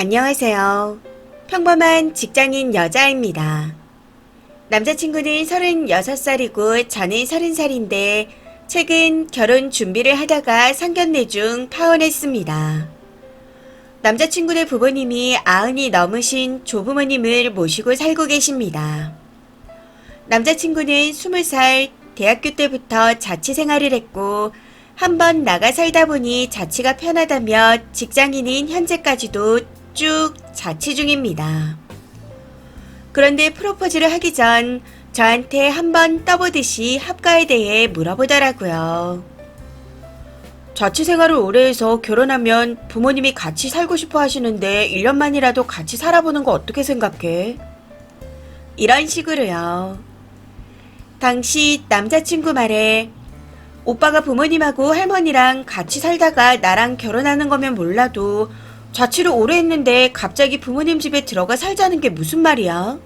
안녕하세요. 평범한 직장인 여자입니다. 남자친구는 36살이고 저는 30살인데 최근 결혼 준비를 하다가 상견례 중 파혼했습니다. 남자친구네 부모님이 90이 넘으신 조부모님을 모시고 살고 계십니다. 남자친구는 20살 대학교 때부터 자취 생활을 했고 한번 나가 살다 보니 자취가 편하다며 직장인인 현재까지도 쭉 자취 중입니다. 그런데 프로포즈를 하기 전 저한테 한번 떠보듯이 합가에 대해 물어보더라고요. 자취 생활을 오래 해서 결혼하면 부모님이 같이 살고 싶어 하시는데 1년만이라도 같이 살아보는 거 어떻게 생각해? 이런 식으로요. 당시 남자친구 말에 오빠가 부모님하고 할머니랑 같이 살다가 나랑 결혼하는 거면 몰라도 자취를 오래 했는데 갑자기 부모님 집에 들어가 살자는 게 무슨 말이야?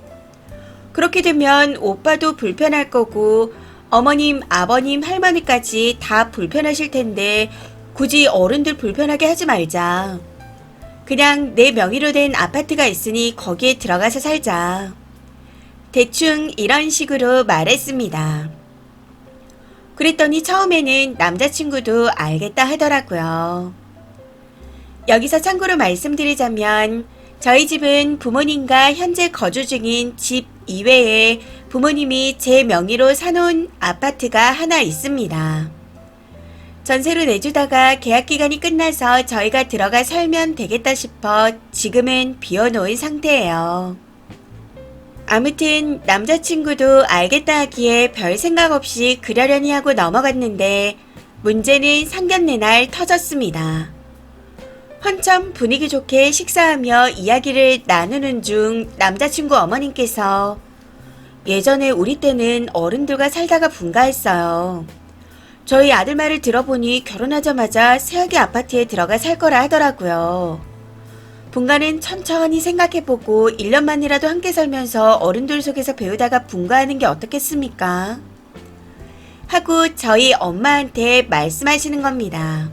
그렇게 되면 오빠도 불편할 거고 어머님, 아버님, 할머니까지 다 불편하실 텐데 굳이 어른들 불편하게 하지 말자. 그냥 내 명의로 된 아파트가 있으니 거기에 들어가서 살자. 대충 이런 식으로 말했습니다. 그랬더니 처음에는 남자친구도 알겠다 하더라고요. 여기서 참고로 말씀드리자면 저희 집은 부모님과 현재 거주 중인 집 이외에 부모님이 제 명의로 사놓은 아파트가 하나 있습니다. 전세로 내주다가 계약 기간이 끝나서 저희가 들어가 살면 되겠다 싶어 지금은 비워놓은 상태예요. 아무튼 남자친구도 알겠다 하기에 별 생각 없이 그러려니 하고 넘어갔는데 문제는 상견례 날 터졌습니다. 한참 분위기 좋게 식사하며 이야기를 나누는 중 남자친구 어머님께서 예전에 우리 때는 어른들과 살다가 분가했어요. 저희 아들 말을 들어보니 결혼하자마자 새하게 아파트에 들어가 살 거라 하더라고요. 분가는 천천히 생각해보고 1년만이라도 함께 살면서 어른들 속에서 배우다가 분가하는 게 어떻겠습니까? 하고 저희 엄마한테 말씀하시는 겁니다.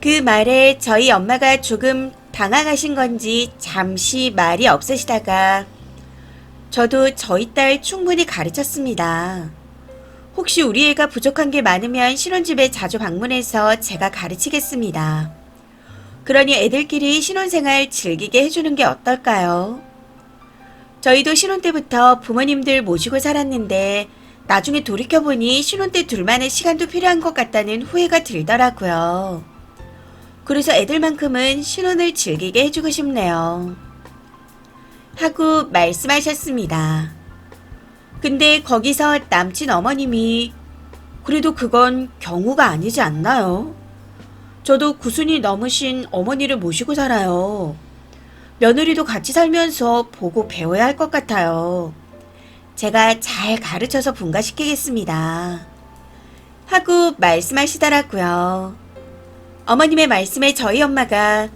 그 말에 저희 엄마가 조금 당황하신 건지 잠시 말이 없으시다가 저도 저희 딸 충분히 가르쳤습니다. 혹시 우리 애가 부족한 게 많으면 신혼집에 자주 방문해서 제가 가르치겠습니다. 그러니 애들끼리 신혼생활 즐기게 해주는 게 어떨까요? 저희도 신혼 때부터 부모님들 모시고 살았는데 나중에 돌이켜보니 신혼 때 둘만의 시간도 필요한 것 같다는 후회가 들더라고요. 그래서 애들만큼은 신혼을 즐기게 해주고 싶네요. 하고 말씀하셨습니다. 근데 거기서 남친 어머님이 그래도 그건 경우가 아니지 않나요? 저도 90이 넘으신 어머니를 모시고 살아요. 며느리도 같이 살면서 보고 배워야 할 것 같아요. 제가 잘 가르쳐서 분가시키겠습니다. 하고 말씀하시더라고요. 어머님의 말씀에 저희 엄마가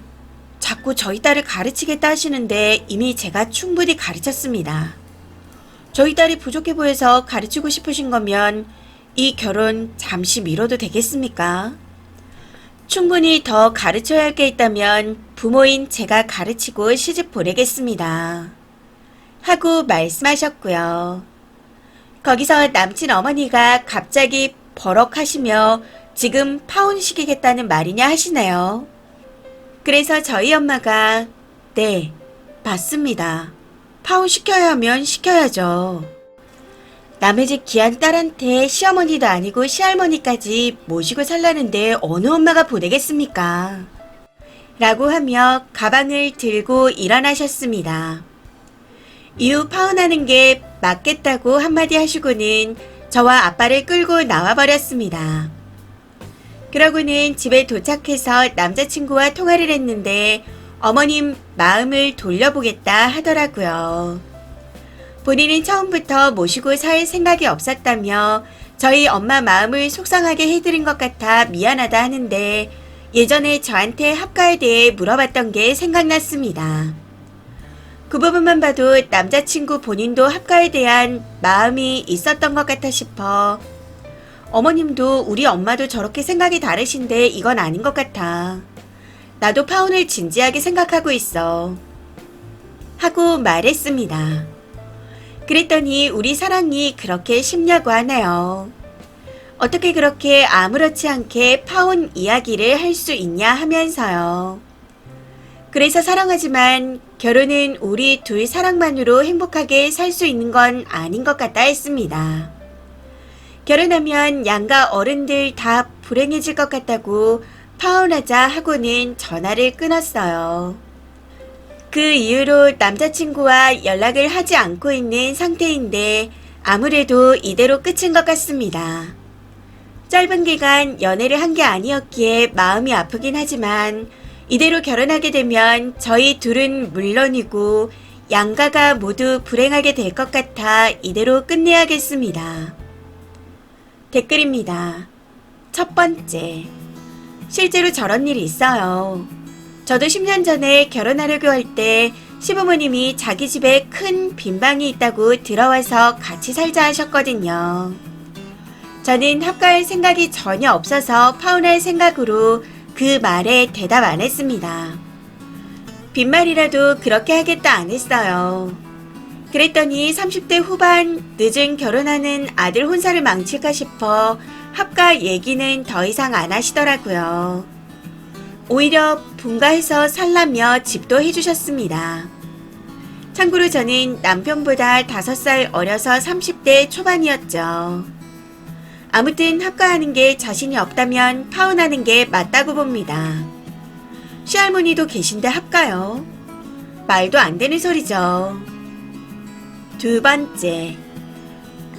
자꾸 저희 딸을 가르치겠다 하시는데 이미 제가 충분히 가르쳤습니다. 저희 딸이 부족해 보여서 가르치고 싶으신 거면 이 결혼 잠시 미뤄도 되겠습니까? 충분히 더 가르쳐야 할 게 있다면 부모인 제가 가르치고 시집 보내겠습니다. 하고 말씀하셨고요. 거기서 남친 어머니가 갑자기 버럭하시며 지금 파혼시키겠다는 말이냐 하시네요. 그래서 저희 엄마가 네, 맞습니다. 파혼시켜야 하면 시켜야죠. 남의 집 귀한 딸한테 시어머니도 아니고 시할머니까지 모시고 살라는데 어느 엄마가 보내겠습니까? 라고 하며 가방을 들고 일어나셨습니다. 이후 파혼하는 게 맞겠다고 한마디 하시고는 저와 아빠를 끌고 나와버렸습니다. 그러고는 집에 도착해서 남자친구와 통화를 했는데 어머님 마음을 돌려보겠다 하더라고요. 본인은 처음부터 모시고 살 생각이 없었다며 저희 엄마 마음을 속상하게 해드린 것 같아 미안하다 하는데 예전에 저한테 합가에 대해 물어봤던 게 생각났습니다. 그 부분만 봐도 남자친구 본인도 합가에 대한 마음이 있었던 것 같아 싶어 어머님도 우리 엄마도 저렇게 생각이 다르신데 이건 아닌 것 같아. 나도 파혼을 진지하게 생각하고 있어. 하고 말했습니다. 그랬더니 우리 사랑이 그렇게 쉽냐고 하네요. 어떻게 그렇게 아무렇지 않게 파혼 이야기를 할 수 있냐 하면서요. 그래서 사랑하지만 결혼은 우리 둘 사랑만으로 행복하게 살 수 있는 건 아닌 것 같다 했습니다. 결혼하면 양가 어른들 다 불행해질 것 같다고 파혼하자 하고는 전화를 끊었어요. 그 이후로 남자친구와 연락을 하지 않고 있는 상태인데 아무래도 이대로 끝인 것 같습니다. 짧은 기간 연애를 한 게 아니었기에 마음이 아프긴 하지만 이대로 결혼하게 되면 저희 둘은 물론이고 양가가 모두 불행하게 될 것 같아 이대로 끝내야겠습니다. 댓글입니다. 첫 번째. 실제로 저런 일이 있어요. 저도 10년 전에 결혼하려고 할 때 시부모님이 자기 집에 큰 빈방이 있다고 들어와서 같이 살자 하셨거든요. 저는 합가할 생각이 전혀 없어서 파혼할 생각으로 그 말에 대답 안 했습니다. 빈말이라도 그렇게 하겠다 안 했어요. 그랬더니 30대 후반 늦은 결혼하는 아들 혼사를 망칠까 싶어 합가 얘기는 더 이상 안 하시더라고요. 오히려 분가해서 살라며 집도 해주셨습니다. 참고로 저는 남편보다 5살 어려서 30대 초반이었죠. 아무튼 합가하는 게 자신이 없다면 파혼하는 게 맞다고 봅니다. 시할머니도 계신데 합가요? 말도 안 되는 소리죠. 두 번째.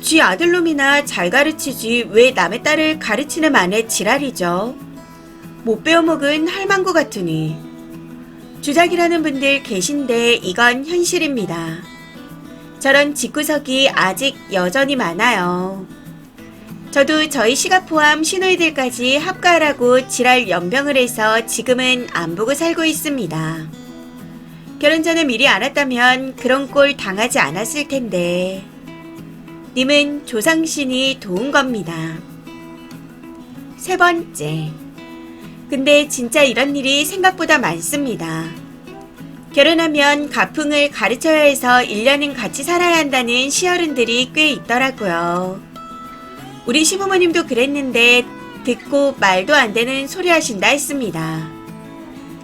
쥐 아들놈이나 잘 가르치지 왜 남의 딸을 가르치는 만에 지랄이죠? 못 배워먹은 할망구 같으니. 주작이라는 분들 계신데 이건 현실입니다. 저런 집구석이 아직 여전히 많아요. 저도 저희 시가 포함 시누이들까지 합가하라고 지랄 연병을 해서 지금은 안 보고 살고 있습니다. 결혼 전에 미리 알았다면 그런 꼴 당하지 않았을 텐데. 님은 조상신이 도운 겁니다. 세 번째. 근데 진짜 이런 일이 생각보다 많습니다. 결혼하면 가풍을 가르쳐야 해서 1년은 같이 살아야 한다는 시어른들이 꽤 있더라고요. 우리 시부모님도 그랬는데 듣고 말도 안 되는 소리 하신다 했습니다.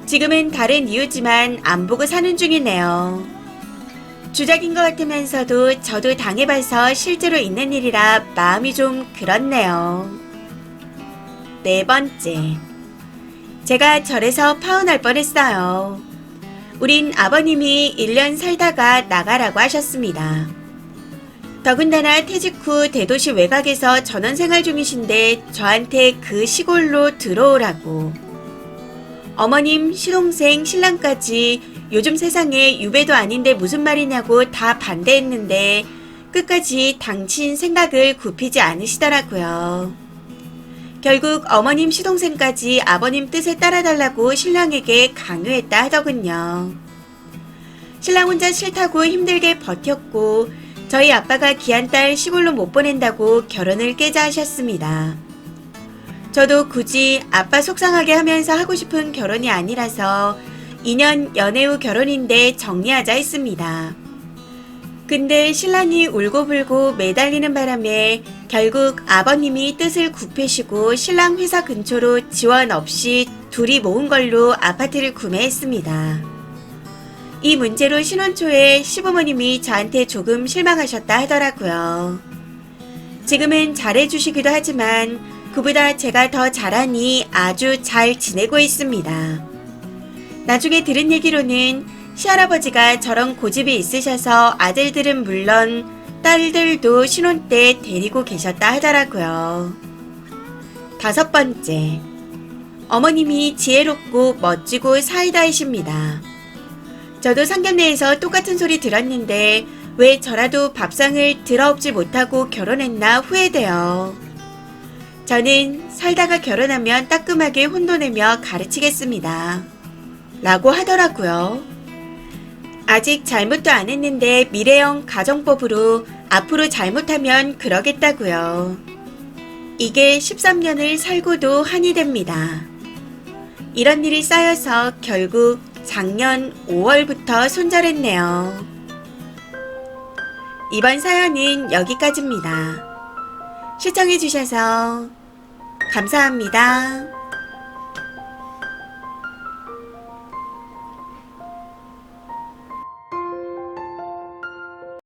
지금은 다른 이유지만 안 보고 사는 중이네요. 주작인 것 같으면서도 저도 당해봐서 실제로 있는 일이라 마음이 좀 그렇네요. 네 번째. 제가 절에서 파혼할 뻔했어요. 우린 아버님이 1년 살다가 나가라고 하셨습니다. 더군다나 퇴직 후 대도시 외곽에서 전원생활 중이신데 저한테 그 시골로 들어오라고. 어머님, 시동생, 신랑까지 요즘 세상에 유배도 아닌데 무슨 말이냐고 다 반대했는데 끝까지 당친 생각을 굽히지 않으시더라고요. 결국 어머님 시동생까지 아버님 뜻에 따라달라고 신랑에게 강요했다 하더군요. 신랑 혼자 싫다고 힘들게 버텼고 저희 아빠가 귀한 딸 시골로 못 보낸다고 결혼을 깨자 하셨습니다. 저도 굳이 아빠 속상하게 하면서 하고 싶은 결혼이 아니라서 2년 연애 후 결혼인데 정리하자 했습니다. 근데 신랑이 울고불고 매달리는 바람에 결국 아버님이 뜻을 굽히시고 신랑 회사 근처로 지원 없이 둘이 모은 걸로 아파트를 구매했습니다. 이 문제로 신혼 초에 시부모님이 저한테 조금 실망하셨다 하더라고요. 지금은 잘해주시기도 하지만 그보다 제가 더 잘하니 아주 잘 지내고 있습니다. 나중에 들은 얘기로는 시할아버지가 저런 고집이 있으셔서 아들들은 물론 딸들도 신혼 때 데리고 계셨다 하더라고요. 다섯 번째. 어머님이 지혜롭고 멋지고 사이다이십니다. 저도 상견례에서 똑같은 소리 들었는데 왜 저라도 밥상을 들어엎지 못하고 결혼했나 후회돼요. 저는 살다가 결혼하면 따끔하게 혼돈내며 가르치겠습니다. 라고 하더라고요. 아직 잘못도 안 했는데 미래형 가정법으로 앞으로 잘못하면 그러겠다고요. 이게 13년을 살고도 한이 됩니다. 이런 일이 쌓여서 결국 작년 5월부터 손절했네요. 이번 사연은 여기까지입니다. 시청해주셔서 감사합니다.